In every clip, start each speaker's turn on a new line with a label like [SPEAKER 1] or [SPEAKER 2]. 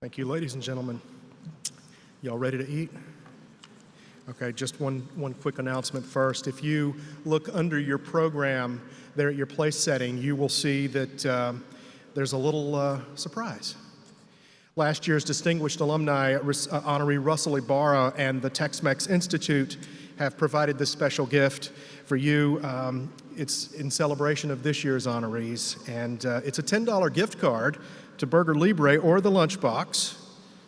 [SPEAKER 1] Thank you, ladies and gentlemen. Y'all ready to eat? Okay, just one quick announcement first. If you look under your program there at your place setting, you will see that there's a little surprise. Last year's distinguished alumni honoree Russell Ibarra and the Tex-Mex Institute have provided this special gift for you. It's in celebration of this year's honorees, and it's a $10 gift card to Burger Libre or the Lunchbox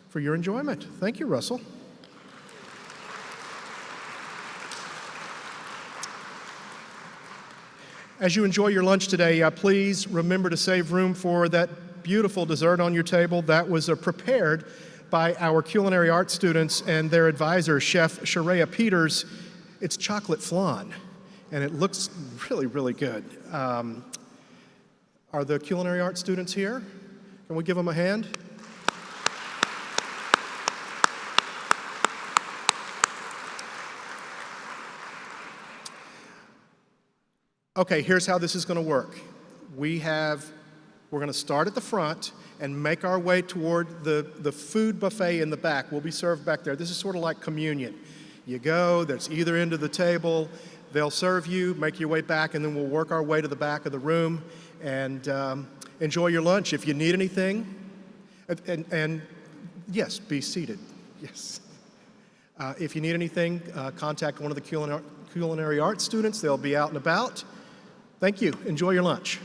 [SPEAKER 1] for your enjoyment. Thank you, Russell. As you enjoy your lunch today, please remember to save room for that beautiful dessert on your table that was prepared by our culinary arts students and their advisor, Chef Sharia Peters. It's chocolate flan, and it looks really, really good. Are the culinary arts students here? Can we give them a hand? Okay, here's how this is going to work. We're going to start at the front and make our way toward the food buffet in the back. We'll be served back there. This is sort of like communion. You go, there's either end of the table, they'll serve you, make your way back, and then we'll work our way to the back of the room and enjoy your lunch. If you need anything, and yes, be seated, yes. If you need anything, contact one of the culinary arts students. They'll be out and about. Thank you. Enjoy your lunch.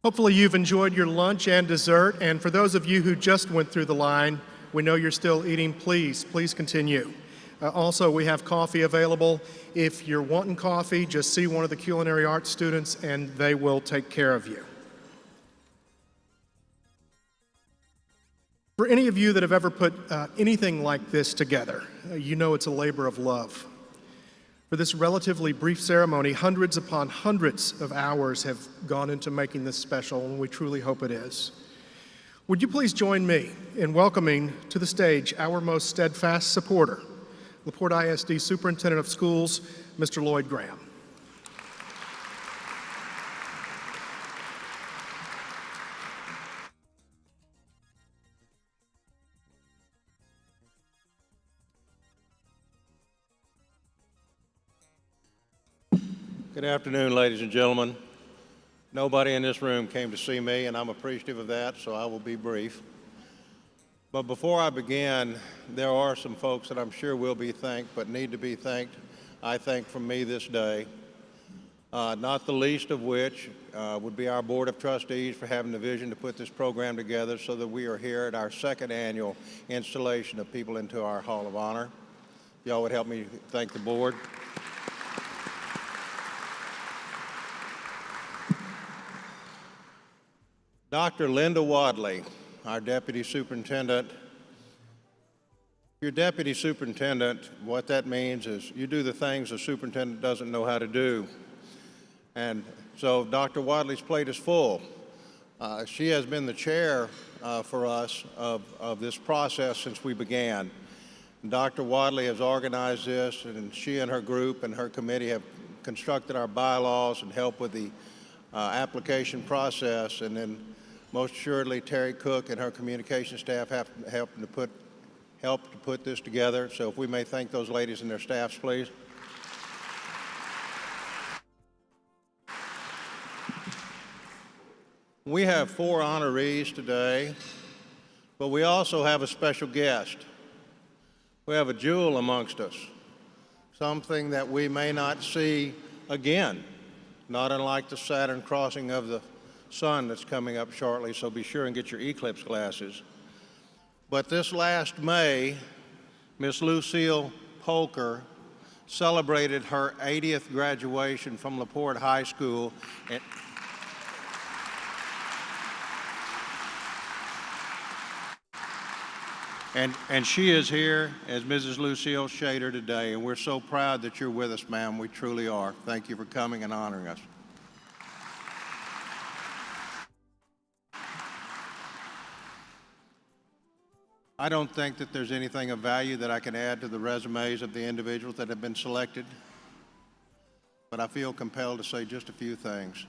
[SPEAKER 1] Hopefully you've enjoyed your lunch and dessert, and for those of you who just went through the line, we know you're still eating. Please continue. Also, we have coffee available. If you're wanting coffee, just see one of the culinary arts students and they will take care of you. For any of you that have ever put anything like this together, you know it's a labor of love. For this relatively brief ceremony, hundreds upon hundreds of hours have gone into making this special, and we truly hope it is. Would you please join me in welcoming to the stage our most steadfast supporter, LaPorte ISD Superintendent of Schools, Mr. Lloyd Graham.
[SPEAKER 2] Good afternoon, ladies and gentlemen. Nobody in this room came to see me, and I'm appreciative of that, so I will be brief. But before I begin, there are some folks that I'm sure will be thanked, but need to be thanked, I think, from me this day. Not the least of which would be our Board of Trustees for having the vision to put this program together so that we are here at our second annual installation of people into our Hall of Honor. Y'all would help me thank the board. Dr. Linda Wadley, our Deputy Superintendent. Your Deputy Superintendent, what that means is you do the things a superintendent doesn't know how to do. And so Dr. Wadley's plate is full. She has been the chair for us of this process since we began. And Dr. Wadley has organized this, and she and her group and her committee have constructed our bylaws and helped with the application process, and then most assuredly Terry Cook and her communication staff have helped to put this together. So if we may thank those ladies and their staffs, please. We have 4 honorees today, but we also have a special guest. We have a jewel amongst us, something that we may not see again, not unlike the Saturn crossing of the sun that's coming up shortly, so be sure and get your eclipse glasses. But this last May, Miss Lucille Polker celebrated her 80th graduation from LaPorte High School. And she is here as Mrs. Lucille Shader today, and we're so proud that you're with us, ma'am. We truly are. Thank you for coming and honoring us. I don't think that there's anything of value that I can add to the resumes of the individuals that have been selected, but I feel compelled to say just a few things.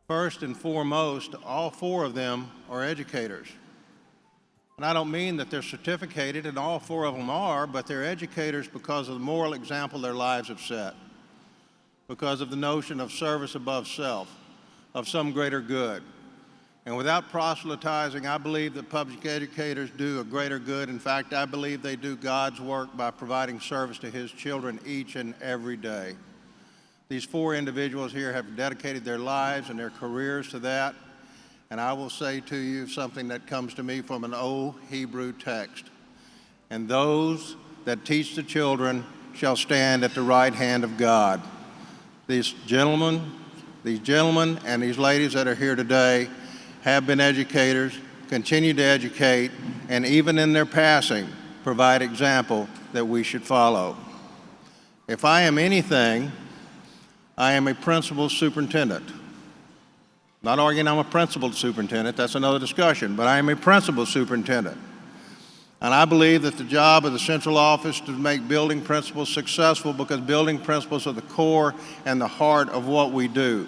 [SPEAKER 2] First and foremost, all 4 of them are educators. And I don't mean that they're certificated, and all 4 of them are, but they're educators because of the moral example their lives have set, because of the notion of service above self, of some greater good. And without proselytizing, I believe that public educators do a greater good. In fact, I believe they do God's work by providing service to His children each and every day. These 4 individuals here have dedicated their lives and their careers to that. And I will say to you something that comes to me from an old Hebrew text. And those that teach the children shall stand at the right hand of God. These gentlemen and these ladies that are here today have been educators, continue to educate, and even in their passing, provide example that we should follow. If I am anything, I am a principal superintendent. Not arguing I'm a principal superintendent, that's another discussion, but I am a principal superintendent. And I believe that the job of the central office is to make building principals successful, because building principals are the core and the heart of what we do.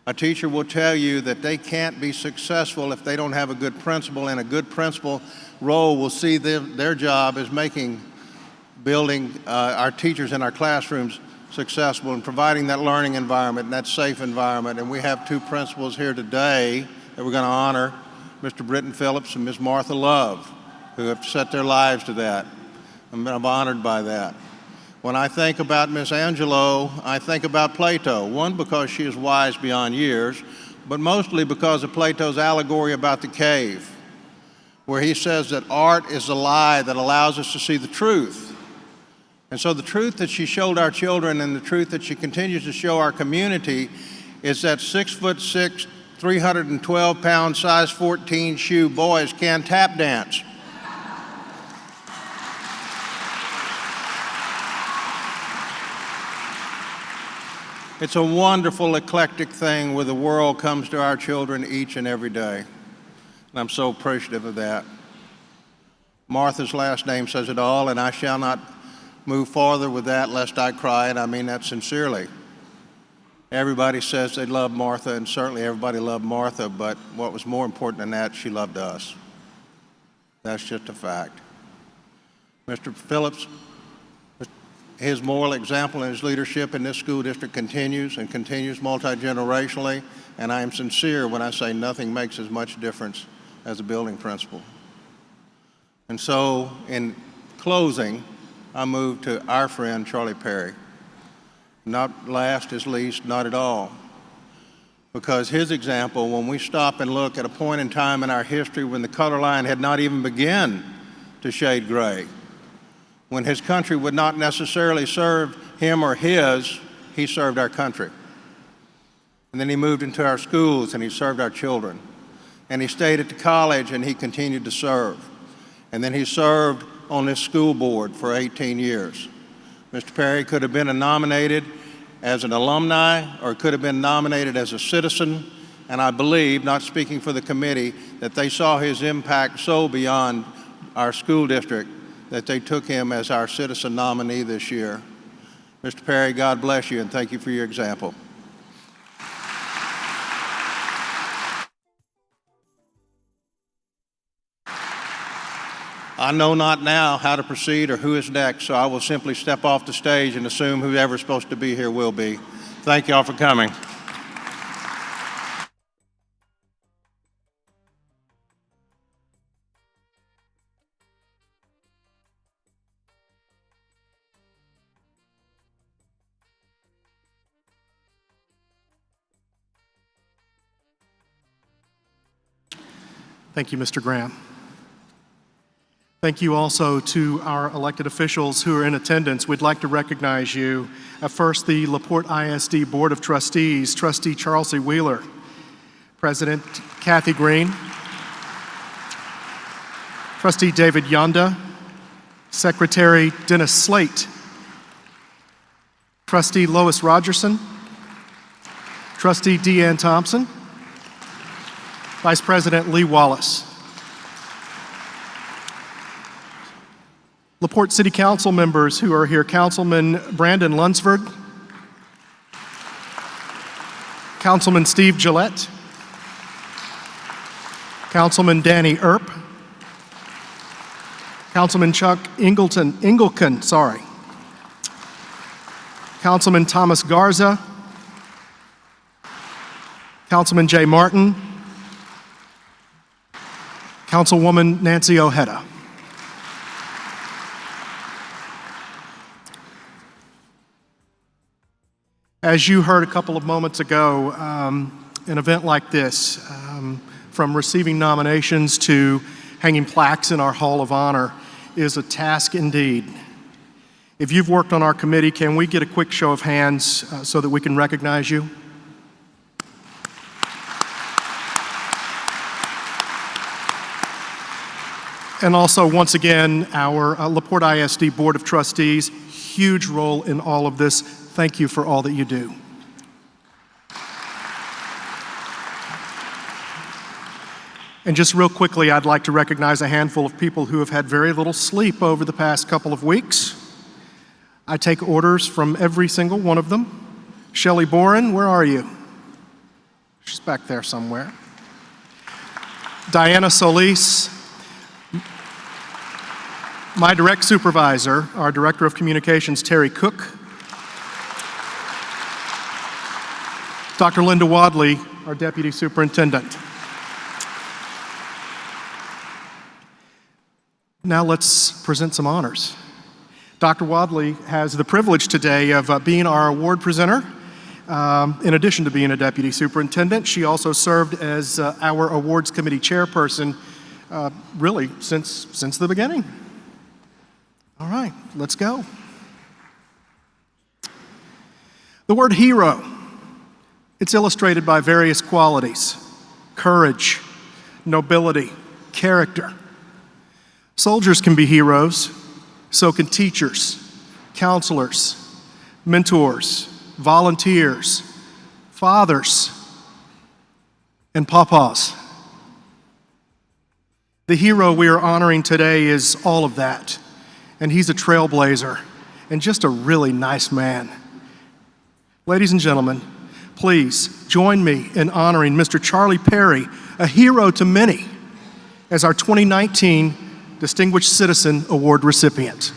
[SPEAKER 2] A teacher will tell you that they can't be successful if they don't have a good principal, and a good principal role will see their job as building our teachers in our classrooms successful and providing that learning environment and that safe environment. And we have 2 principals here today that we're going to honor, Mr. Britton Phillips and Ms. Martha Love, who have set their lives to that. I'm honored by that. When I think about Miss Angelo, I think about Plato. One, because she is wise beyond years, but mostly because of Plato's allegory about the cave, where he says that art is a lie that allows us to see the truth. And so the truth that she showed our children and the truth that she continues to show our community is that 6'6", 312-pound, size 14 shoe boys can tap dance. It's a wonderful, eclectic thing where the world comes to our children each and every day. And I'm so appreciative of that. Martha's last name says it all, and I shall not move farther with that lest I cry, and I mean that sincerely. Everybody says they love Martha, and certainly everybody loved Martha, but what was more important than that, she loved us. That's just a fact. Mr. Phillips, his moral example and his leadership in this school district continues and continues multi-generationally, and I am sincere when I say nothing makes as much difference as a building principal. And so, in closing, I move to our friend Charlie Perry. Not last is least, not at all. Because his example, when we stop and look at a point in time in our history when the color line had not even begun to shade gray, when his country would not necessarily serve him or his, he served our country. And then he moved into our schools and he served our children. And he stayed at the college and he continued to serve. And then he served on this school board for 18 years. Mr. Perry could have been nominated as an alumni or could have been nominated as a citizen. And I believe, not speaking for the committee, that they saw his impact so beyond our school district that they took him as our citizen nominee this year. Mr. Perry, God bless you and thank you for your example. I know not now how to proceed or who is next, so I will simply step off the stage and assume whoever's supposed to be here will be. Thank you all for coming.
[SPEAKER 1] Thank you, Mr. Graham. Thank you also to our elected officials who are in attendance. We'd like to recognize you. First, the LaPorte ISD Board of Trustees, Trustee Charles C. Wheeler, President Kathy Green, Trustee David Yonda, Secretary Dennis Slate, Trustee Lois Rogerson, Trustee Deanne Thompson, Vice President Lee Wallace. LaPorte City Council members who are here, Councilman Brandon Lunsford, Councilman Steve Gillette, Councilman Danny Earp, Councilman Chuck Engelken, Councilman Thomas Garza, Councilman Jay Martin, Councilwoman Nancy Ojeda. As you heard a couple of moments ago, an event like this, from receiving nominations to hanging plaques in our Hall of Honor, is a task indeed. If you've worked on our committee, can we get a quick show of hands so that we can recognize you? And also, once again, our LaPorte ISD Board of Trustees, huge role in all of this. Thank you for all that you do. And just real quickly, I'd like to recognize a handful of people who have had very little sleep over the past couple of weeks. I take orders from every single one of them. Shelley Boren, where are you? She's back there somewhere. Diana Solis, my direct supervisor, our Director of Communications, Terry Cook, Dr. Linda Wadley, our Deputy Superintendent. Now let's present some honors. Dr. Wadley has the privilege today of being our award presenter. In addition to being a deputy superintendent, she also served as our awards committee chairperson really since the beginning. All right, let's go. The word hero, it's illustrated by various qualities: courage, nobility, character. Soldiers can be heroes, so can teachers, counselors, mentors, volunteers, fathers, and pawpaws. The hero we are honoring today is all of that, and he's a trailblazer and just a really nice man. Ladies and gentlemen, please join me in honoring Mr. Charlie Perry, a hero to many, as our 2019 Distinguished Citizen Award recipient.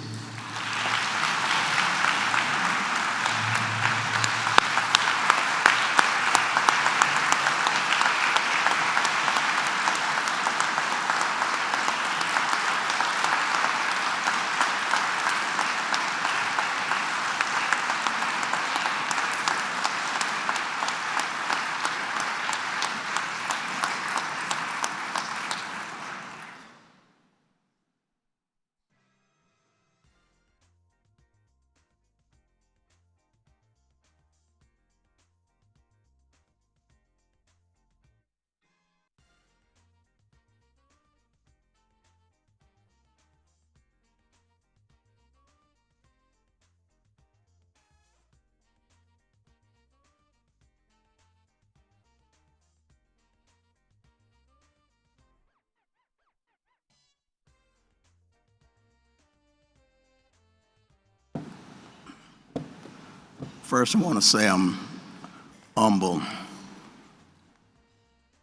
[SPEAKER 3] First, I want to say I'm humble.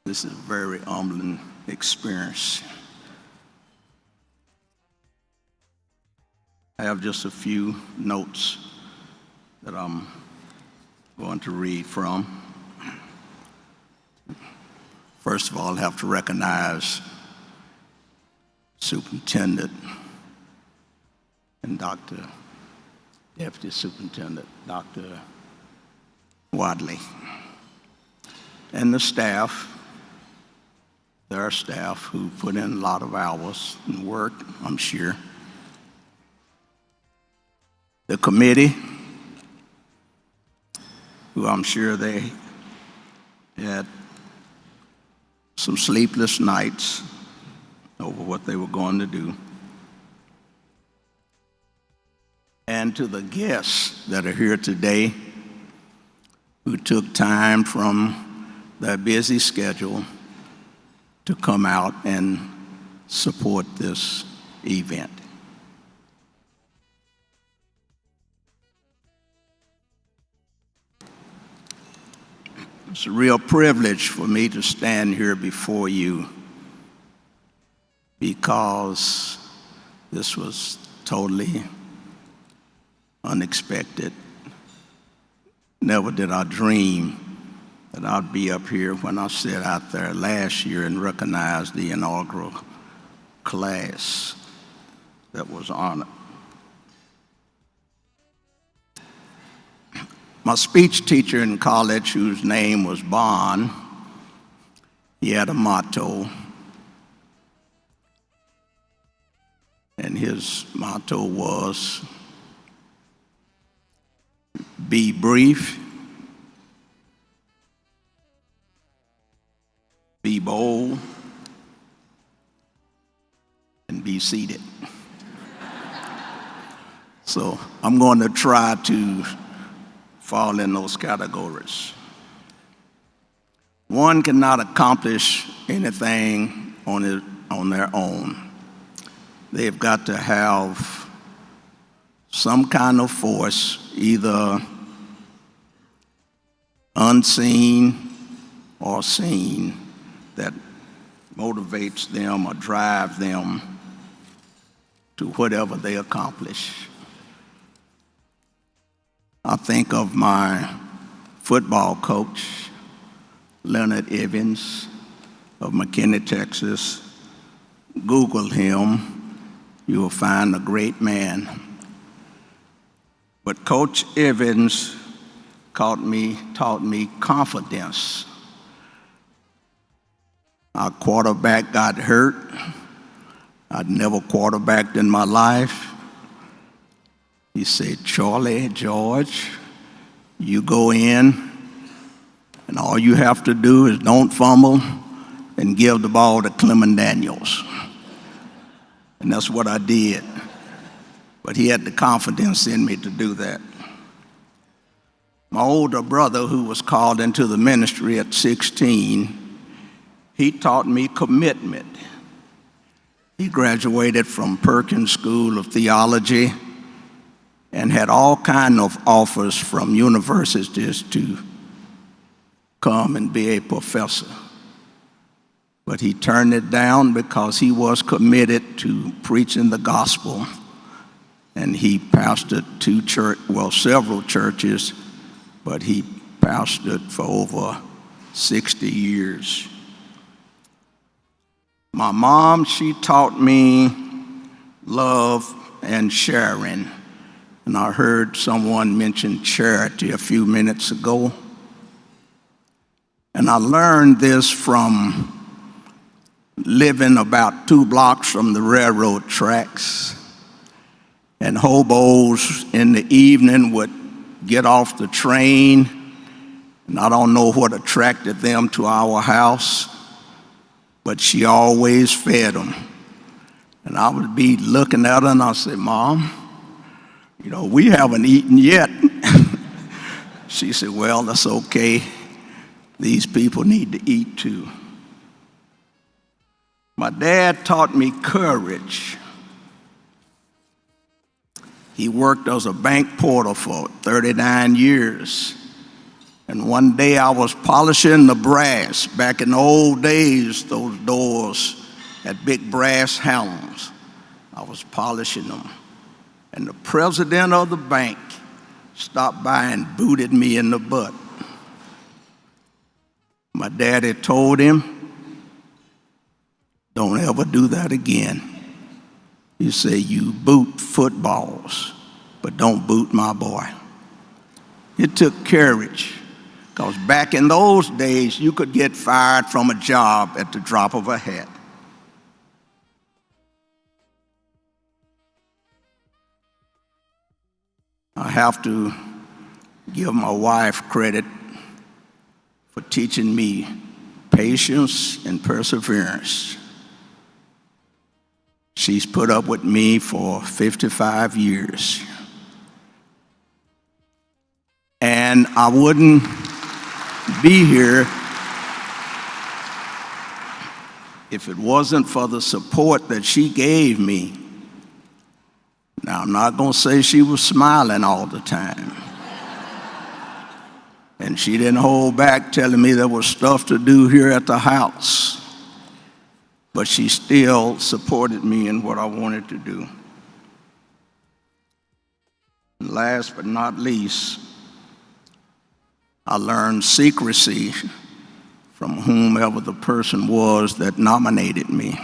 [SPEAKER 3] This is a very humbling experience. I have just a few notes that I'm going to read from. First of all, I have to recognize Superintendent and Deputy Superintendent Dr. Wadley, and the staff, their staff who put in a lot of hours and work, I'm sure. The committee, who I'm sure they had some sleepless nights over what they were going to do. And to the guests that are here today who took time from their busy schedule to come out and support this event. It's a real privilege for me to stand here before you because this was totally unexpected. Never did I dream that I'd be up here when I sat out there last year and recognized the inaugural class that was honored. My speech teacher in college, whose name was Bond, he had a motto, and his motto was, "Be brief, be bold, and be seated." So I'm going to try to fall in those categories. One cannot accomplish anything on their own. They've got to have some kind of force, either unseen or seen, that motivates them or drives them to whatever they accomplish. I think of my football coach, Leonard Evans of McKinney, Texas. Google him, you will find a great man. But Coach Evans taught me confidence. Our quarterback got hurt. I'd never quarterbacked in my life. He said, Charlie, George, you go in, and all you have to do is don't fumble and give the ball to Clement Daniels. And that's what I did. But he had the confidence in me to do that. My older brother, who was called into the ministry at 16, he taught me commitment. He graduated from Perkins School of Theology and had all kinds of offers from universities to come and be a professor. But he turned it down because he was committed to preaching the gospel. And he pastored several churches, but he pastored for over 60 years. My mom, she taught me love and sharing. And I heard someone mention charity a few minutes ago. And I learned this from living about 2 blocks from the railroad tracks. And hobos in the evening would get off the train, and I don't know what attracted them to our house, but she always fed them. And I would be looking at her and I'd say, Mom, we haven't eaten yet. She said, well, that's okay. These people need to eat too. My dad taught me courage. He worked as a bank porter for 39 years. And one day I was polishing the brass. Back in the old days, those doors had big brass handles. I was polishing them. And the president of the bank stopped by and booted me in the butt. My daddy told him, don't ever do that again. He said, you boot footballs, but don't boot my boy. It took courage, because back in those days, you could get fired from a job at the drop of a hat. I have to give my wife credit for teaching me patience and perseverance. She's put up with me for 55 years. And I wouldn't be here if it wasn't for the support that she gave me. Now, I'm not going to say she was smiling all the time. And she didn't hold back telling me there was stuff to do here at the house. But she still supported me in what I wanted to do. And last but not least, I learned secrecy from whomever the person was that nominated me.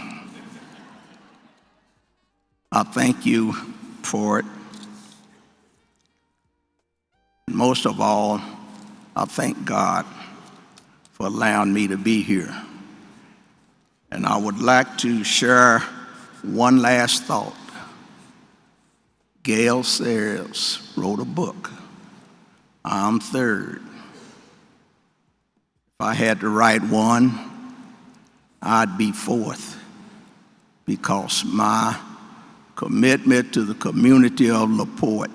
[SPEAKER 3] I thank you for it. Most of all, I thank God for allowing me to be here. And I would like to share one last thought. Gail Sayers wrote a book, I'm Third. If I had to write one, I'd be fourth, because my commitment to the community of LaPorte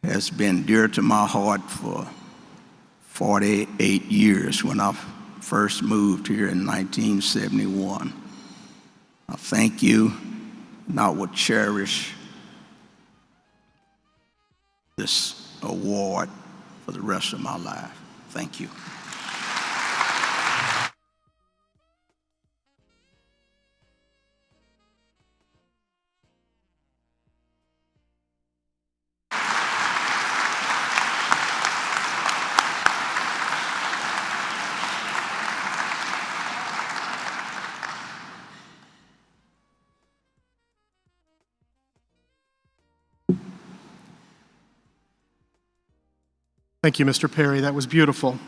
[SPEAKER 3] has been dear to my heart for 48 years when I first moved here in 1971. I thank you, and I would cherish this award for the rest of my life. Thank you.
[SPEAKER 1] Thank you, Mr. Perry. That was beautiful.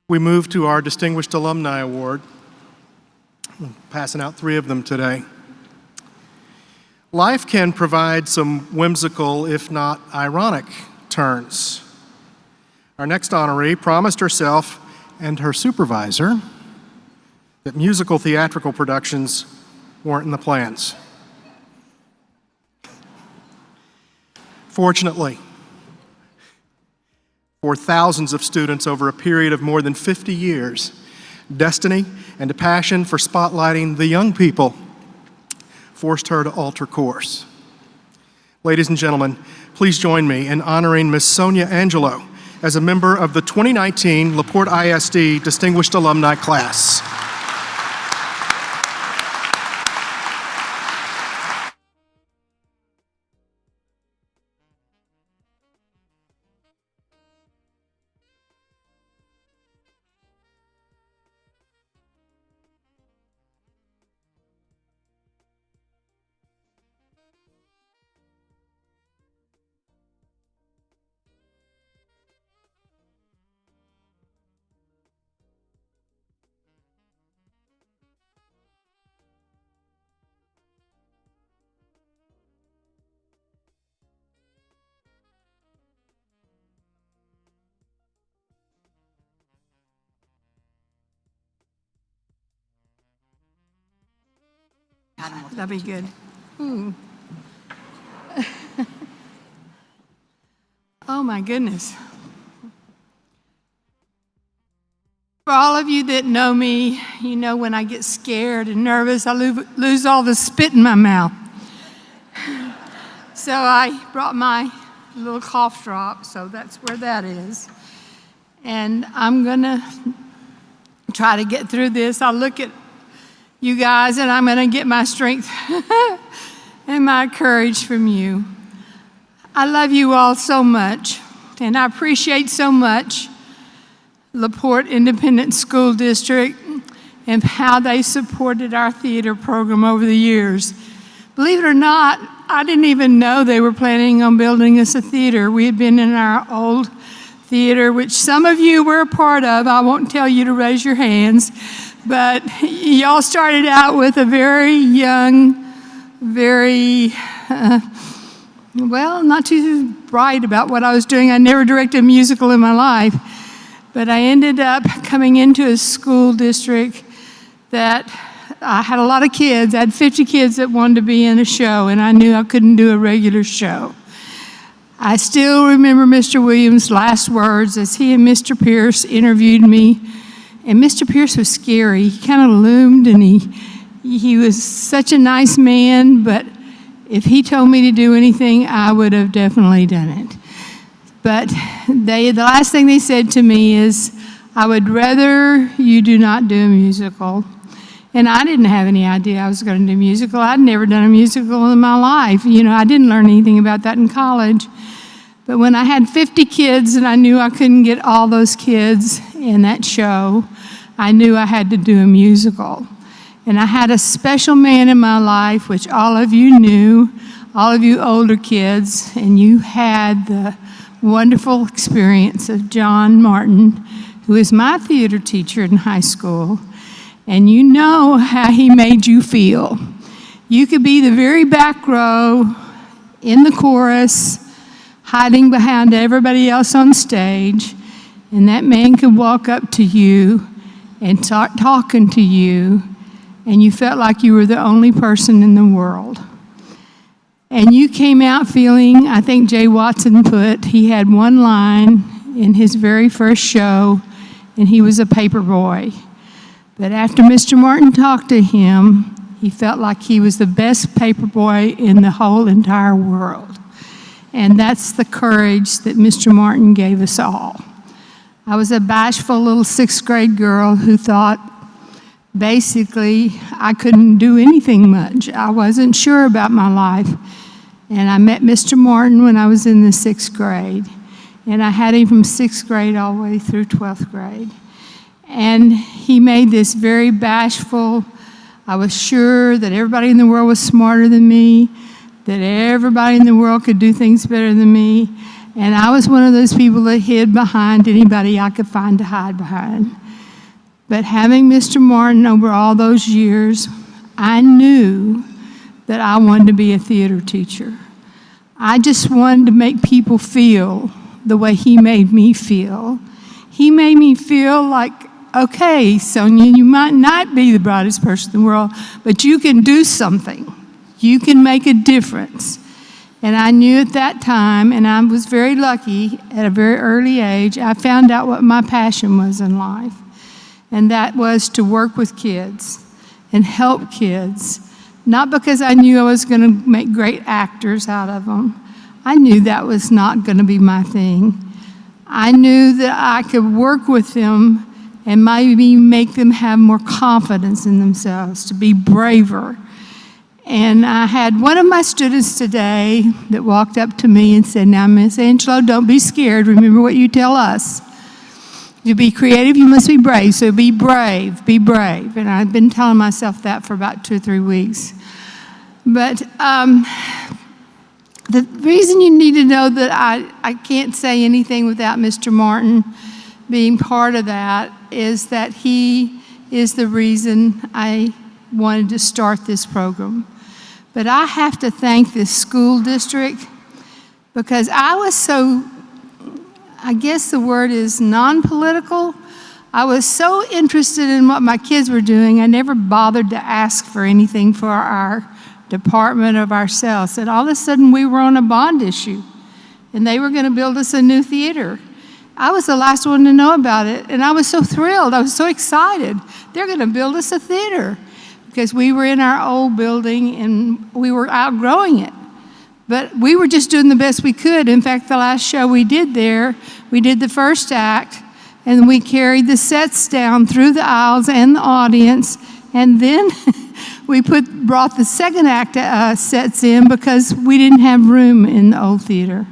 [SPEAKER 1] We move to our Distinguished Alumni Award. I'm passing out 3 of them today. Life can provide some whimsical, if not ironic, turns. Our next honoree promised herself and her supervisor that musical theatrical productions weren't in the plans. Fortunately, for thousands of students over a period of more than 50 years, destiny and a passion for spotlighting the young people forced her to alter course. Ladies and gentlemen, please join me in honoring Miss Sonia Angelo as a member of the 2019 LaPorte ISD Distinguished Alumni Class.
[SPEAKER 4] That'd be good. Oh my goodness. For all of you that know me, you know when I get scared and nervous, I lose all the spit in my mouth. So I brought my little cough drop, so that's where that is. And I'm gonna try to get through this. I'll look at you guys, and I'm going to get my strength and my courage from you. I love you all so much, and I appreciate so much LaPorte Independent School District and how they supported our theater program over the years. Believe it or not, I didn't even know they were planning on building us a theater. We had been in our old theater, which some of you were a part of. I won't tell you to raise your hands. But y'all started out with a very young, very, not too bright about what I was doing. I never directed a musical in my life. But I ended up coming into a school district that I had a lot of kids. I had 50 kids that wanted to be in a show, and I knew I couldn't do a regular show. I still remember Mr. Williams' last words as he and Mr. Pierce interviewed me. And Mr. Pierce was scary. He kind of loomed, and he was such a nice man, but if he told me to do anything, I would have definitely done it. But the last thing they said to me is, I would rather you do not do a musical. And I didn't have any idea I was going to do a musical. I'd never done a musical in my life. You know, I didn't learn anything about that in college. But when I had 50 kids and I knew I couldn't get all those kids in that show, I knew I had to do a musical. And I had a special man in my life, which all of you knew, all of you older kids, and you had the wonderful experience of John Martin, who is my theater teacher in high school, and you know how he made you feel. You could be the very back row in the chorus, hiding behind everybody else on stage, and that man could walk up to you and start talking to you, and you felt like you were the only person in the world. And you came out feeling, I think Jay Watson put, he had one line in his very first show, and he was a paper boy. But after Mr. Martin talked to him, he felt like he was the best paper boy in the whole entire world. And that's the courage that Mr. Martin gave us all. I was a bashful little 6th grade girl who thought basically I couldn't do anything much. I wasn't sure about my life. And I met Mr. Martin when I was in the 6th grade. And I had him from 6th grade all the way through 12th grade. And he made this very bashful, I was sure that everybody in the world was smarter than me, that everybody in the world could do things better than me, and I was one of those people that hid behind anybody I could find to hide behind. But having Mr. Martin over all those years, I knew that I wanted to be a theater teacher. I just wanted to make people feel the way he made me feel. He made me feel like, okay, Sonia, you might not be the brightest person in the world, but you can do something. You can make a difference. And I knew at that time, and I was very lucky at a very early age, I found out what my passion was in life. And that was to work with kids and help kids. Not because I knew I was going to make great actors out of them. I knew that was not going to be my thing. I knew that I could work with them and maybe make them have more confidence in themselves, to be braver. And I had one of my students today that walked up to me and said, "Now, Miss Angelo, don't be scared. Remember what you tell us. To be creative, you must be brave. So be brave, be brave." And I've been telling myself that for about 2 or 3 weeks. But the reason you need to know that I can't say anything without Mr. Martin being part of that is that he is the reason I wanted to start this program. But I have to thank this school district because I was so, I guess the word is non-political. I was so interested in what my kids were doing, I never bothered to ask for anything for our department of ourselves. And all of a sudden we were on a bond issue and they were going to build us a new theater. I was the last one to know about it, and I was so thrilled. I was so excited. They're going to build us a theater because we were in our old building and we were outgrowing it. But we were just doing the best we could. In fact, the last show we did there, we did the first act, and we carried the sets down through the aisles and the audience, and then we brought the second act sets in because we didn't have room in the old theater.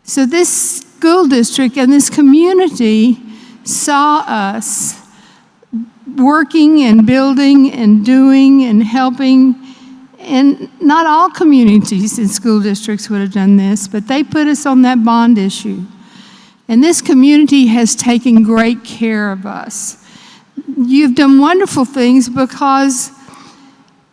[SPEAKER 4] So this school district and this community saw us working and building and doing and helping. And not all communities and school districts would have done this, but they put us on that bond issue. And this community has taken great care of us. You've done wonderful things because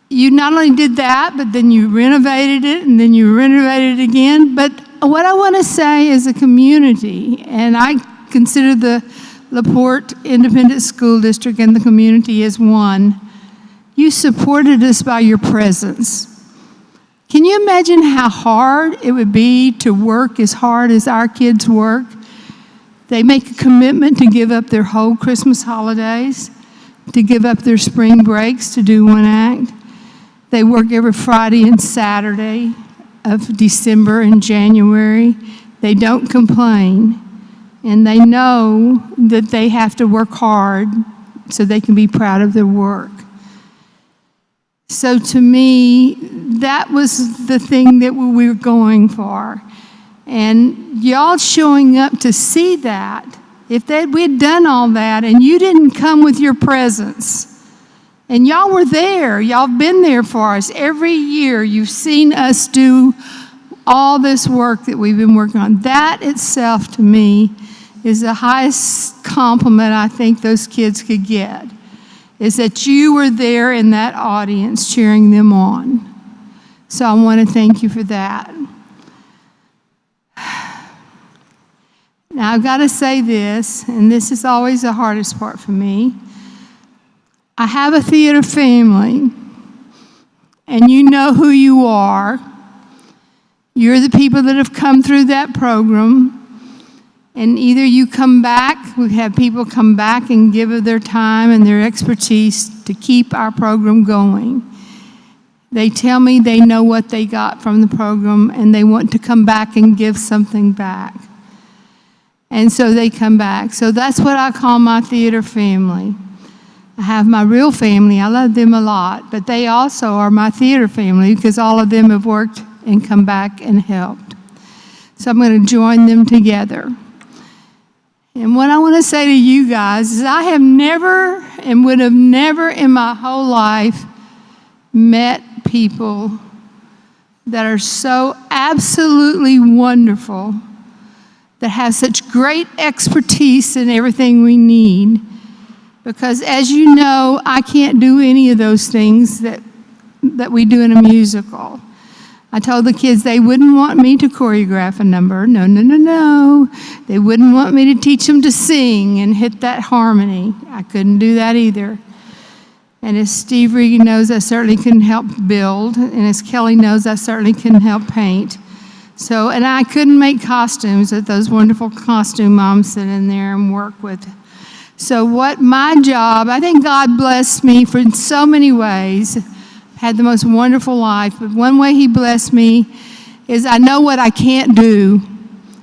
[SPEAKER 4] you not only did that, but then you renovated it, and then you renovated it again. But what I want to say as a community, and I consider the LaPorte Independent School District and the community as one, you supported us by your presence. Can you imagine how hard it would be to work as hard as our kids work? They make a commitment to give up their whole Christmas holidays, to give up their spring breaks to do one act. They work every Friday and Saturday of December and January. They don't complain, and they know that they have to work hard so they can be proud of their work. So to me, that was the thing that we were going for. And y'all showing up to see that, if we'd done all that and you didn't come with your presence, and y'all were there, y'all been there for us. Every year you've seen us do all this work that we've been working on. That itself to me is the highest compliment I think those kids could get, is that you were there in that audience cheering them on. So I want to thank you for that. Now I've got to say this, and this is always the hardest part for me. I have a theater family, and you know who you are. You're the people that have come through that program. And either you come back, we have people come back and give of their time and their expertise to keep our program going. They tell me they know what they got from the program and they want to come back and give something back. And so they come back. So that's what I call my theater family. I have my real family, I love them a lot, but they also are my theater family because all of them have worked and come back and helped. So I'm going to join them together. And what I want to say to you guys is I have never and would have never in my whole life met people that are so absolutely wonderful, that have such great expertise in everything we need. Because as you know, I can't do any of those things that we do in a musical. I told the kids they wouldn't want me to choreograph a number. No, no, no, no. They wouldn't want me to teach them to sing and hit that harmony. I couldn't do that either. And as Steve Regan knows, I certainly couldn't help build. And as Kelly knows, I certainly couldn't help paint. So, and I couldn't make costumes that those wonderful costume moms sit in there and work with. So what my job, I think God blessed me for in so many ways. Had the most wonderful life, but one way he blessed me is I know what I can't do,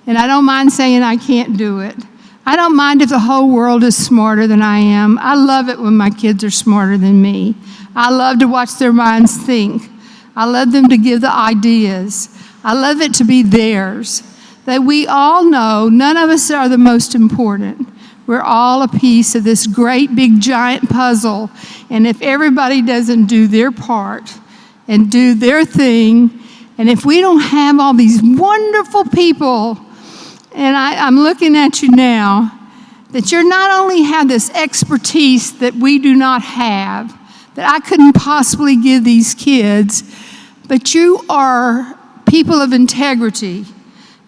[SPEAKER 4] and I don't mind saying I can't do it. I don't mind if the whole world is smarter than I am. I love it when my kids are smarter than me. I love to watch their minds think. I love them to give the ideas. I love it to be theirs. That we all know none of us are the most important. We're all a piece of this great big giant puzzle. And if everybody doesn't do their part and do their thing, and if we don't have all these wonderful people, and I'm looking at you now, that you're not only have this expertise that we do not have, that I couldn't possibly give these kids, but you are people of integrity.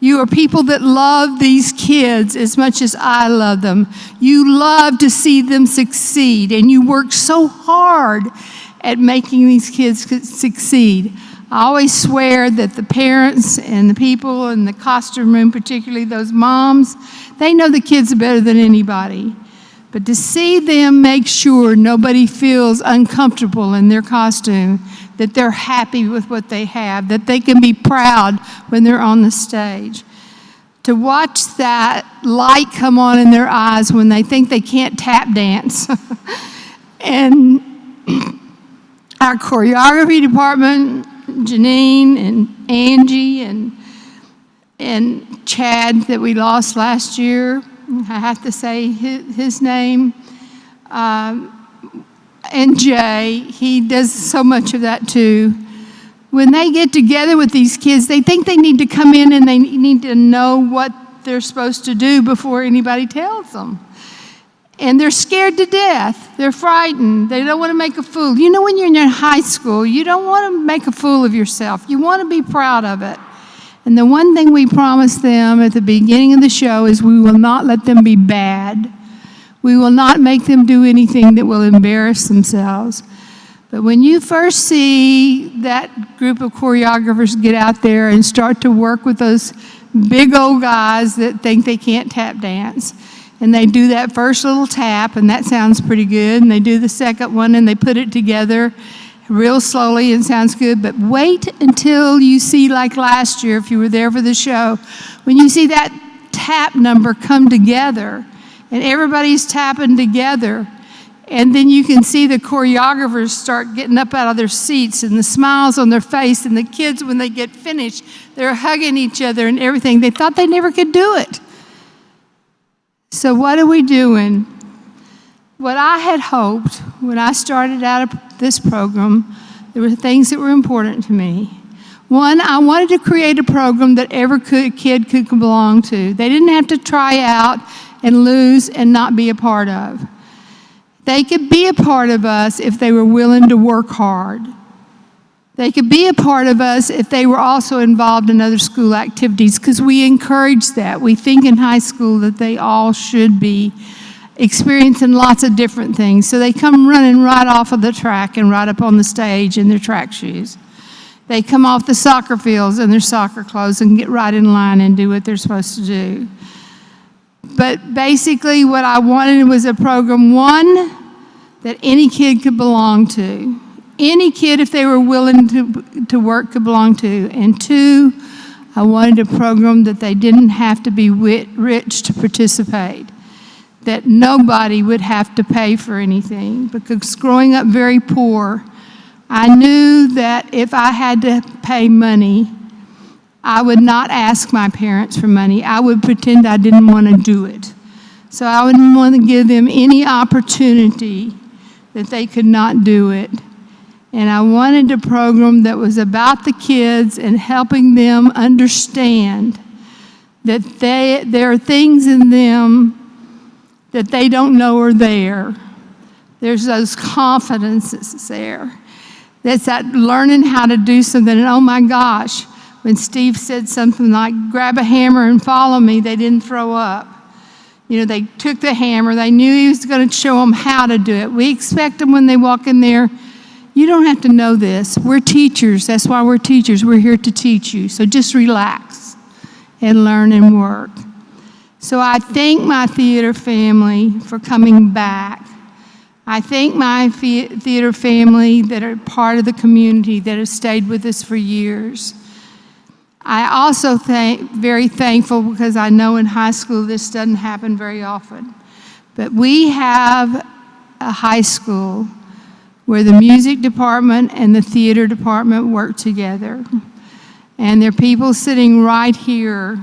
[SPEAKER 4] You are people that love these kids as much as I love them. You love to see them succeed, and you work so hard at making these kids succeed. I always swear that the parents and the people in the costume room, particularly those moms, they know the kids better than anybody. But to see them make sure nobody feels uncomfortable in their costume, that they're happy with what they have, that they can be proud when they're on the stage. To watch that light come on in their eyes when they think they can't tap dance. And our choreography department, Janine and Angie and Chad that we lost last year, I have to say his name, and Jay, he does so much of that too. When they get together with these kids, they think they need to come in and they need to know what they're supposed to do before anybody tells them. And they're scared to death. They're frightened. They don't want to make a fool. You know, when you're in high school, you don't want to make a fool of yourself. You want to be proud of it. And the one thing we promise them at the beginning of the show is we will not let them be bad. We will not make them do anything that will embarrass themselves. But when you first see that group of choreographers get out there and start to work with those big old guys that think they can't tap dance, and they do that first little tap, and that sounds pretty good, and they do the second one, and they put it together real slowly and sounds good, but wait until you see, like last year, if you were there for the show, when you see that tap number come together, and everybody's tapping together, and then you can see the choreographers start getting up out of their seats and the smiles on their face, and the kids, when they get finished, they're hugging each other and everything. They thought they never could do it. So what are we doing? What I had hoped when I started out this program, there were things that were important to me. One, I wanted to create a program that every kid could belong to. They didn't have to try out and lose and not be a part of. They could be a part of us if they were willing to work hard. They could be a part of us if they were also involved in other school activities, because we encourage that. We think in high school that they all should be experiencing lots of different things. So they come running right off of the track and right up on the stage in their track shoes. They come off the soccer fields in their soccer clothes and get right in line and do what they're supposed to do. But basically what I wanted was a program, one, that any kid could belong to. Any kid, if they were willing to work, could belong to. And two, I wanted a program that they didn't have to be rich to participate, that nobody would have to pay for anything. Because growing up very poor, I knew that if I had to pay money, I would not ask my parents for money. I would pretend I didn't want to do it. So I wouldn't want to give them any opportunity that they could not do it. And I wanted a program that was about the kids and helping them understand that there are things in them that they don't know are there. There's those confidences there. That's that learning how to do something. And oh my gosh, when Steve said something like, grab a hammer and follow me, they didn't throw up. You know, they took the hammer. They knew he was going to show them how to do it. We expect them when they walk in there, you don't have to know this. We're teachers. That's why we're teachers. We're here to teach you. So just relax and learn and work. So I thank my theater family for coming back. I thank my theater family that are part of the community that have stayed with us for years. I also very thankful because I know in high school this doesn't happen very often. But we have a high school where the music department and the theater department work together. And there are people sitting right here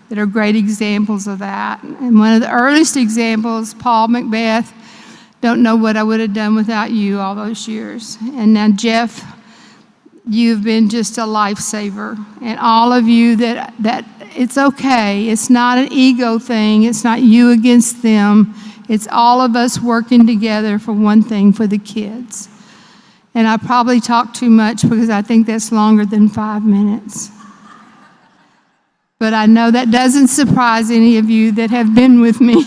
[SPEAKER 4] that are great examples of that. And one of the earliest examples, Paul Macbeth, don't know what I would have done without you all those years. And now Jeff, you've been just a lifesaver. And all of you that it's okay. It's not an ego thing. It's not you against them. It's all of us working together for one thing, for the kids. And I probably talk too much because I think that's longer than 5 minutes. But I know that doesn't surprise any of you that have been with me.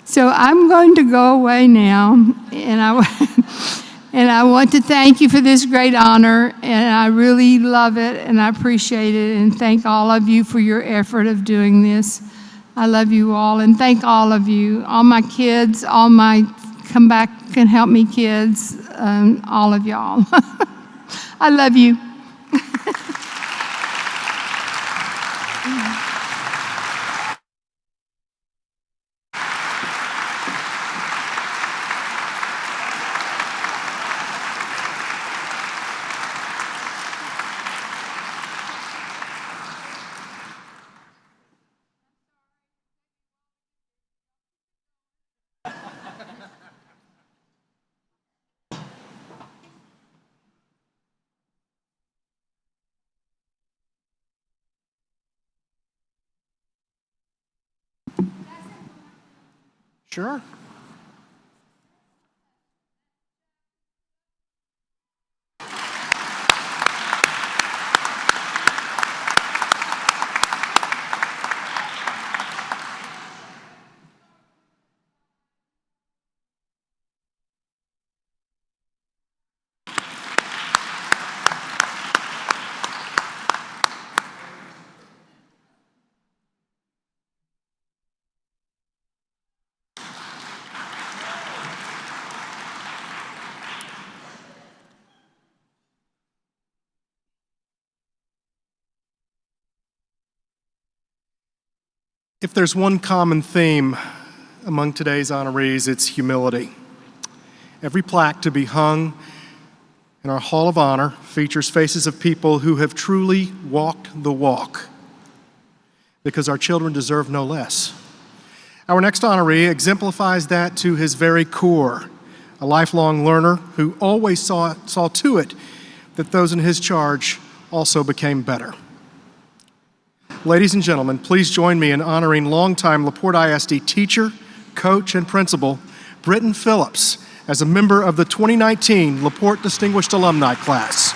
[SPEAKER 4] So I'm going to go away now, and I want to thank you for this great honor, and I really love it, and I appreciate it, and thank all of you for your effort of doing this. I love you all, and thank all of you, all my kids, all my come back and help me kids, all of y'all. I love you.
[SPEAKER 1] Sure. If there's one common theme among today's honorees, it's humility. Every plaque to be hung in our Hall of Honor features faces of people who have truly walked the walk, because our children deserve no less. Our next honoree exemplifies that to his very core, a lifelong learner who always saw to it that those in his charge also became better. Ladies and gentlemen, please join me in honoring longtime LaPorte ISD teacher, coach, and principal, Britton Phillips, as a member of the 2019 LaPorte Distinguished Alumni Class.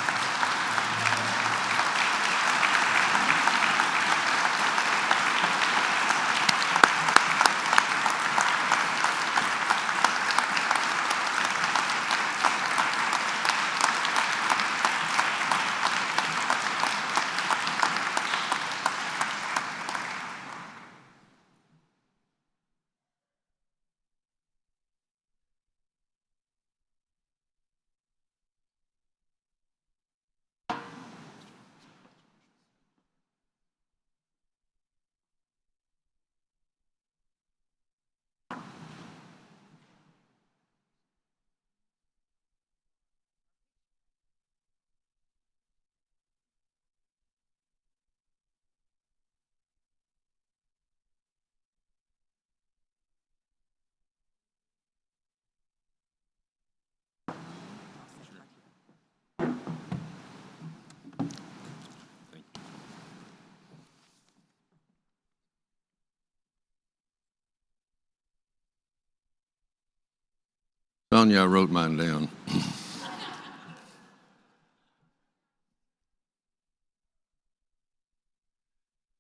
[SPEAKER 5] Sonia, I wrote mine down.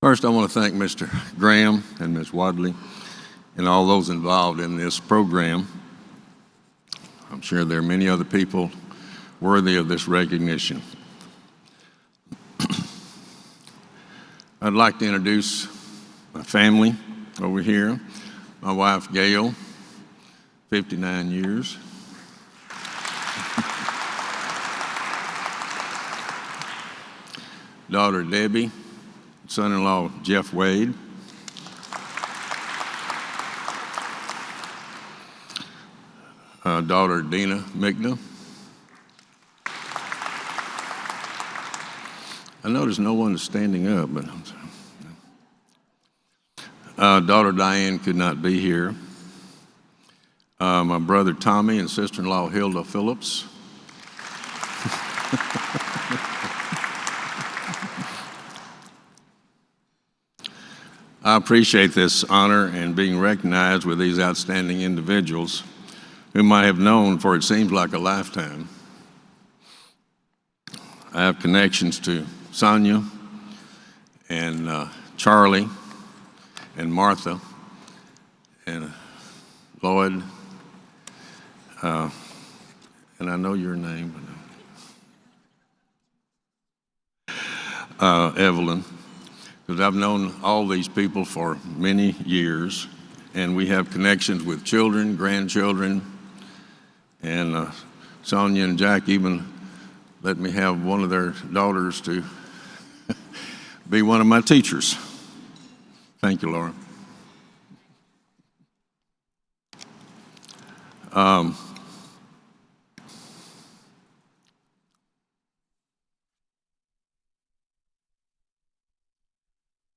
[SPEAKER 5] First, I want to thank Mr. Graham and Ms. Wadley and all those involved in this program. I'm sure there are many other people worthy of this recognition. I'd like to introduce my family over here. My wife, Gail, 59 years. Daughter, Debbie. Son-in-law, Jeff Wade. Daughter, Dina Migna. I noticed no one is standing up, but daughter Diane could not be here. My brother Tommy and sister-in-law Hilda Phillips. I appreciate this honor and being recognized with these outstanding individuals whom I have known for it seems like a lifetime. I have connections to Sonia and Charlie and Martha and Lloyd, and I know your name, but Evelyn, because I've known all these people for many years, and we have connections with children, grandchildren, and Sonia and Jack even let me have one of their daughters to be one of my teachers. Thank you, Laura.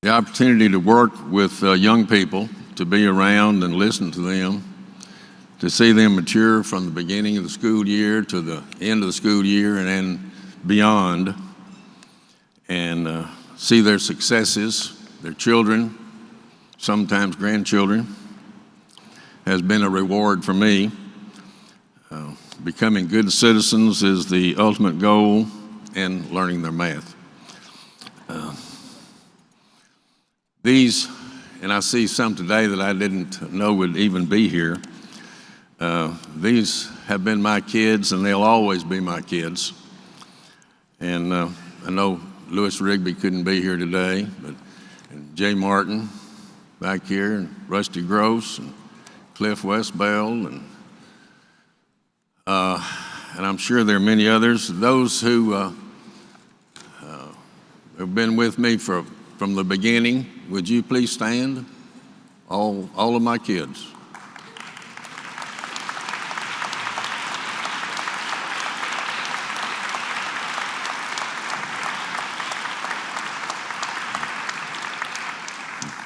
[SPEAKER 5] The opportunity to work with young people, to be around and listen to them, to see them mature from the beginning of the school year to the end of the school year and then beyond, and see their successes, their children, sometimes grandchildren, has been a reward for me. Becoming good citizens is the ultimate goal, and learning their math. These, and I see some today that I didn't know would even be here. These have been my kids, and they'll always be my kids. And I know Lewis Rigby couldn't be here today, but and Jay Martin back here, and Rusty Gross, and Cliff Westbell, and I'm sure there are many others. Those who have been with me from the beginning, would you please stand? All of my kids.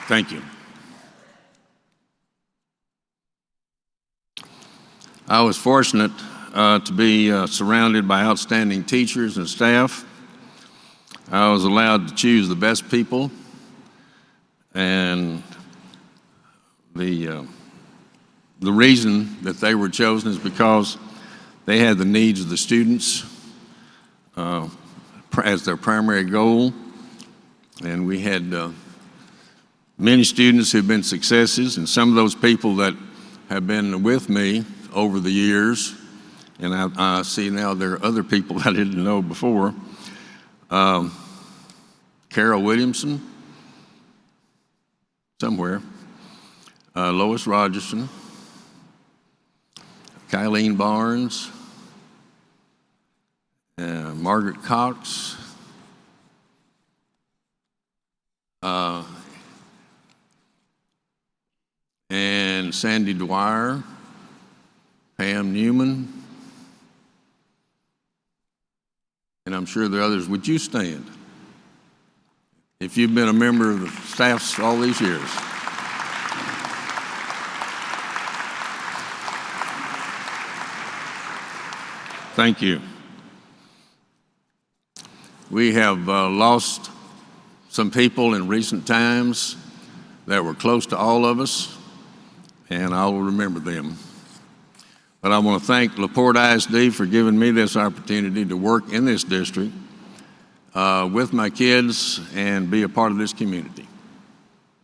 [SPEAKER 5] Thank you. I was fortunate to be surrounded by outstanding teachers and staff. I was allowed to choose the best people, and the reason that they were chosen is because they had the needs of the students as their primary goal, and we had many students who've been successes, and some of those people that have been with me over the years, and I see now there are other people I didn't know before. Carol Williamson, somewhere. Lois Rogerson, Kylene Barnes, Margaret Cox, and Sandy Dwyer, Pam Newman, and I'm sure there are others. Would you stand if you've been a member of the staff all these years? Thank you. We have lost some people in recent times that were close to all of us, and I will remember them. But I want to thank LaPorte ISD for giving me this opportunity to work in this district with my kids and be a part of this community.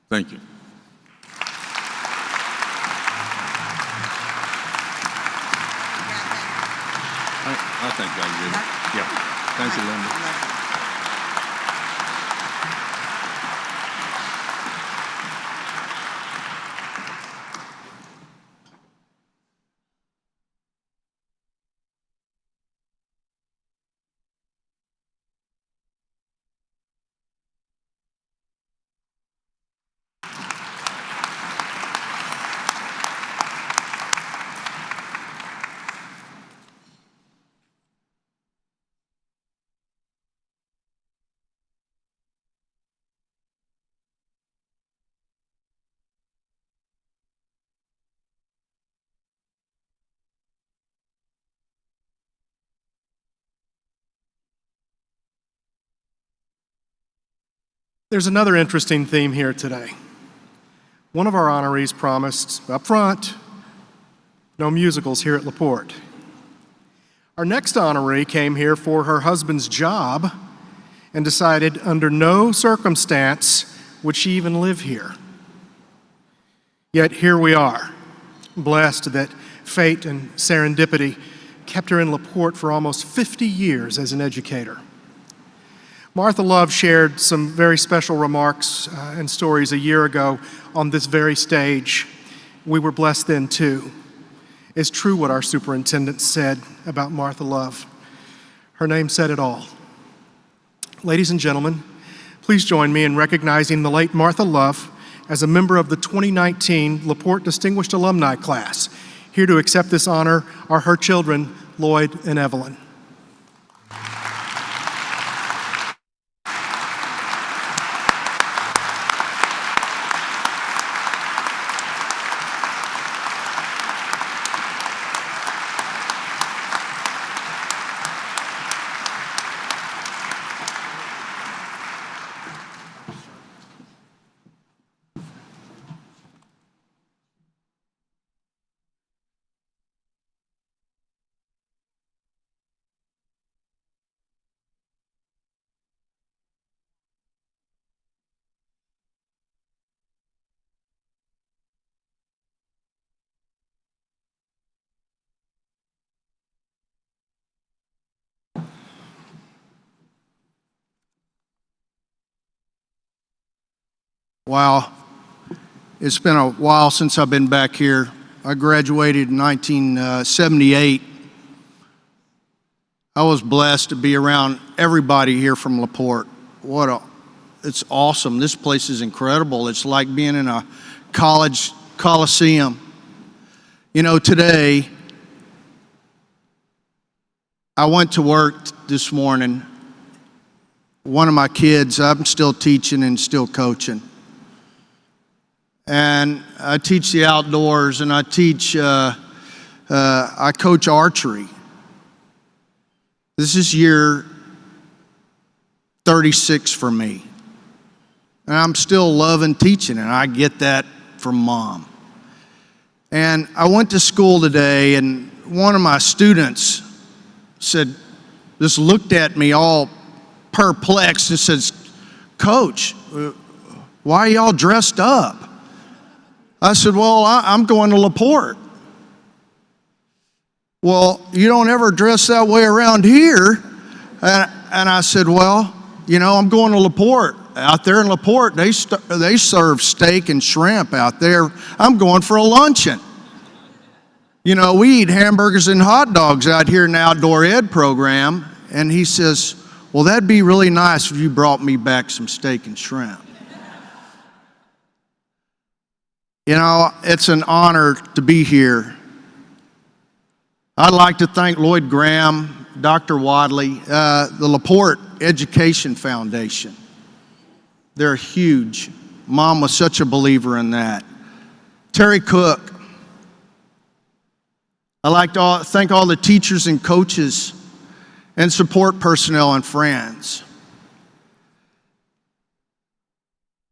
[SPEAKER 5] Thank you. I think I'll give it. Yeah. Thank you, Linda.
[SPEAKER 1] There's another interesting theme here today. One of our honorees promised up front, no musicals here at LaPorte. Our next honoree came here for her husband's job and decided under no circumstance would she even live here. Yet here we are, blessed that fate and serendipity kept her in LaPorte for almost 50 years as an educator. Martha Love shared some very special remarks and stories a year ago on this very stage. We were blessed then too. It's true what our superintendent said about Martha Love. Her name said it all. Ladies and gentlemen, please join me in recognizing the late Martha Love as a member of the 2019 LaPorte Distinguished Alumni Class. Here to accept this honor are her children, Lloyd and Evelyn.
[SPEAKER 6] Wow, it's been a while since I've been back here. I graduated in 1978. I was blessed to be around everybody here from LaPorte. It's awesome. This place is incredible. It's like being in a college coliseum. You know, today, I went to work this morning. One of my kids, I'm still teaching and still coaching. And I teach the outdoors, and I coach archery. This is year 36 for me. And I'm still loving teaching, and I get that from Mom. And I went to school today, and one of my students just looked at me all perplexed and says, "Coach, why are y'all dressed up?" I said, "Well, I'm going to LaPorte." "Well, you don't ever dress that way around here." And I said, "Well, you know, I'm going to LaPorte. Out there in LaPorte, they serve steak and shrimp out there. I'm going for a luncheon. You know, we eat hamburgers and hot dogs out here in the outdoor ed program." And he says, "Well, that'd be really nice if you brought me back some steak and shrimp." You know, it's an honor to be here. I'd like to thank Lloyd Graham, Dr. Wadley, the LaPorte Education Foundation. They're huge. Mom was such a believer in that. Terry Cook. I'd like to thank all the teachers and coaches and support personnel and friends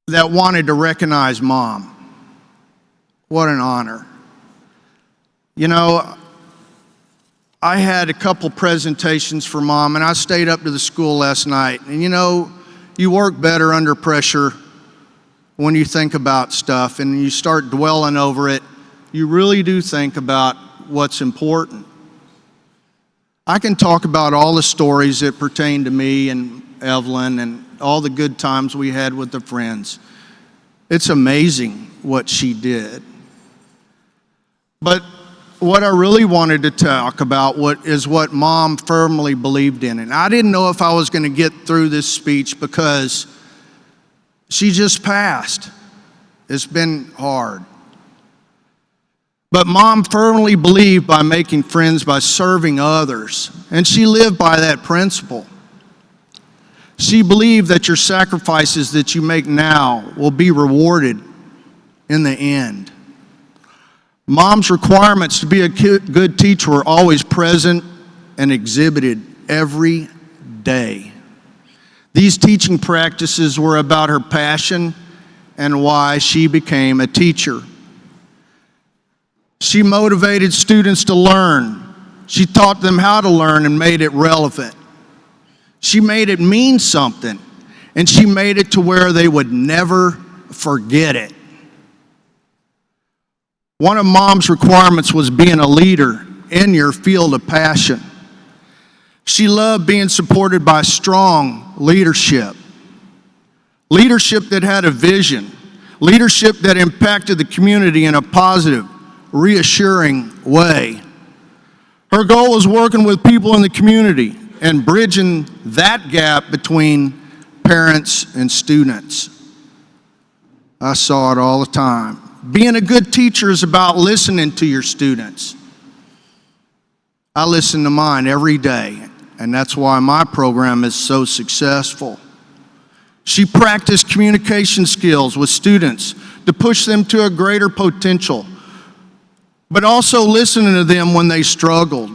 [SPEAKER 6] that wanted to recognize Mom. What an honor. You know, I had a couple presentations for Mom, and I stayed up to the school last night. And you work better under pressure when you think about stuff and you start dwelling over it. You really do think about what's important. I can talk about all the stories that pertain to me and Evelyn and all the good times we had with the friends. It's amazing what she did. But what I really wanted to talk about is what Mom firmly believed in. And I didn't know if I was going to get through this speech because she just passed. It's been hard. But Mom firmly believed by making friends by serving others. And she lived by that principle. She believed that your sacrifices that you make now will be rewarded in the end. Mom's requirements to be a good teacher were always present and exhibited every day. These teaching practices were about her passion and why she became a teacher. She motivated students to learn. She taught them how to learn and made it relevant. She made it mean something, and she made it to where they would never forget it. One of Mom's requirements was being a leader in your field of passion. She loved being supported by strong leadership. Leadership that had a vision. Leadership that impacted the community in a positive, reassuring way. Her goal was working with people in the community and bridging that gap between parents and students. I saw it all the time. Being a good teacher is about listening to your students. I listen to mine every day, and that's why my program is so successful. She practiced communication skills with students to push them to a greater potential, but also listening to them when they struggled.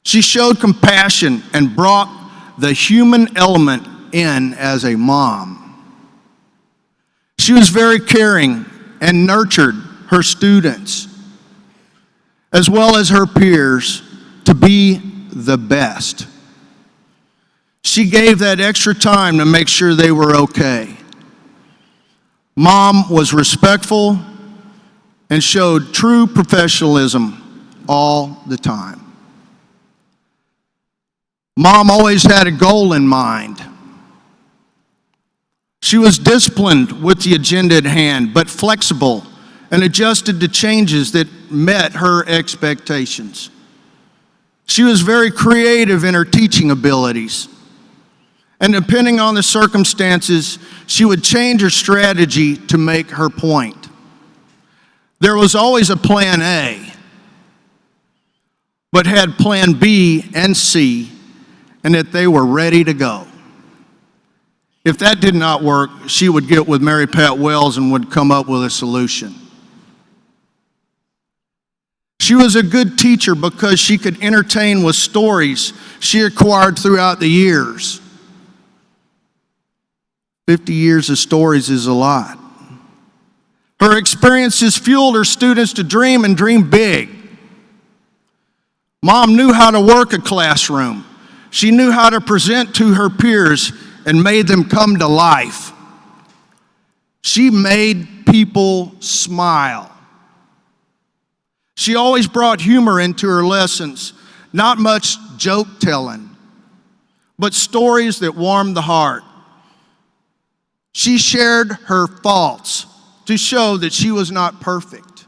[SPEAKER 6] She showed compassion and brought the human element in as a mom. She was very caring and nurtured her students, as well as her peers, to be the best. She gave that extra time to make sure they were okay. Mom was respectful and showed true professionalism all the time. Mom always had a goal in mind. She was disciplined with the agenda at hand, but flexible and adjusted to changes that met her expectations. She was very creative in her teaching abilities. And depending on the circumstances, she would change her strategy to make her point. There was always a plan A, but had plan B and C, and that they were ready to go. If that did not work, she would get with Mary Pat Wells and would come up with a solution. She was a good teacher because she could entertain with stories she acquired throughout the years. 50 years of stories is a lot. Her experiences fueled her students to dream and dream big. Mom knew how to work a classroom. She knew how to present to her peers and made them come to life. She made people smile. She always brought humor into her lessons, not much joke telling, but stories that warmed the heart. She shared her faults to show that she was not perfect.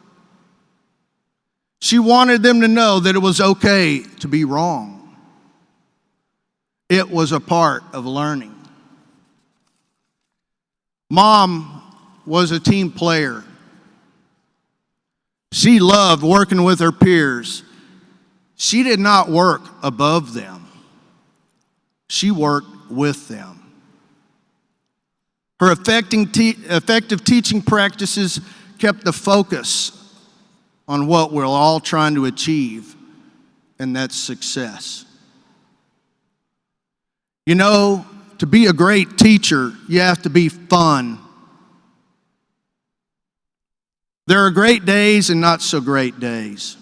[SPEAKER 6] She wanted them to know that it was okay to be wrong. It was a part of learning. Mom was a team player. She loved working with her peers. She did not work above them. She worked with them. Her effective teaching practices kept the focus on what we're all trying to achieve, and that's success. You know, to be a great teacher, you have to be fun. There are great days and not so great days.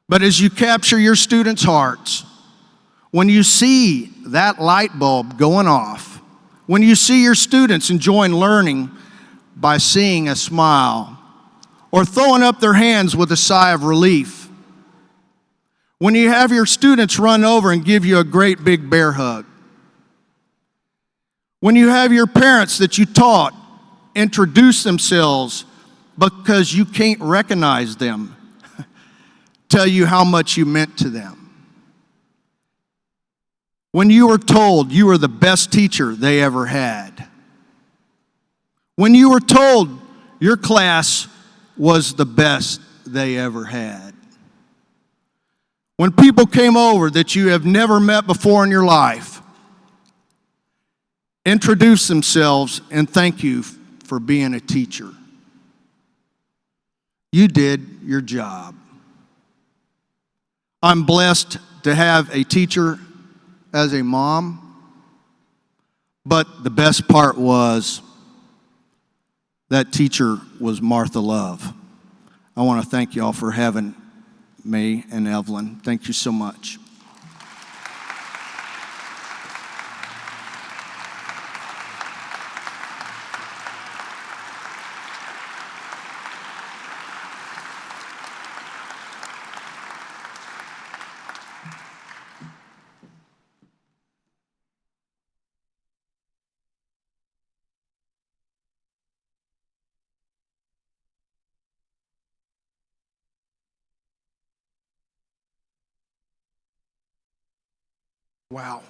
[SPEAKER 6] But as you capture your students' hearts, when you see that light bulb going off, when you see your students enjoying learning by seeing a smile or throwing up their hands with a sigh of relief, when you have your students run over and give you a great big bear hug, when you have your parents that you taught introduce themselves because you can't recognize them, tell you how much you meant to them. When you were told you were the best teacher they ever had. When you were told your class was the best they ever had. When people came over that you have never met before in your life, introduce themselves and thank you for being a teacher. You did your job. I'm blessed to have a teacher as a mom, but the best part was that teacher was Martha Love. I want to thank you all for having me and Evelyn. Thank you so much.
[SPEAKER 1] Wow.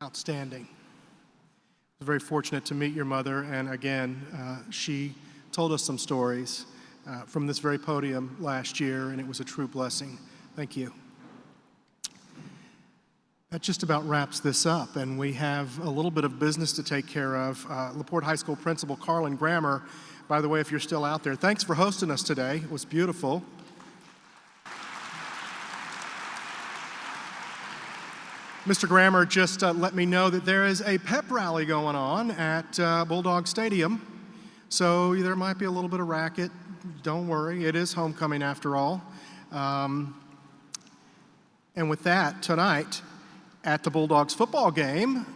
[SPEAKER 1] Outstanding. I was very fortunate to meet your mother, and again, she told us some stories from this very podium last year, and it was a true blessing. Thank you. That just about wraps this up, and we have a little bit of business to take care of. LaPorte High School Principal Carlin Grammer, by the way, if you're still out there, thanks for hosting us today. It was beautiful. Mr. Grammer just let me know that there is a pep rally going on at Bulldog Stadium, so there might be a little bit of racket. Don't worry, it is homecoming after all. And with that, tonight at the Bulldogs football game,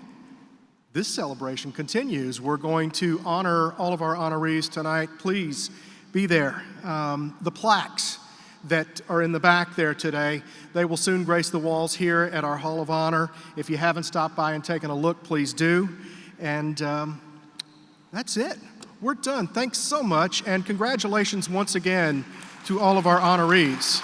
[SPEAKER 1] this celebration continues. We're going to honor all of our honorees tonight. Please be there. The plaques that are in the back there today, they will soon grace the walls here at our Hall of Honor. If you haven't stopped by and taken a look, please do. And that's it. We're done. Thanks so much, and congratulations once again to all of our honorees.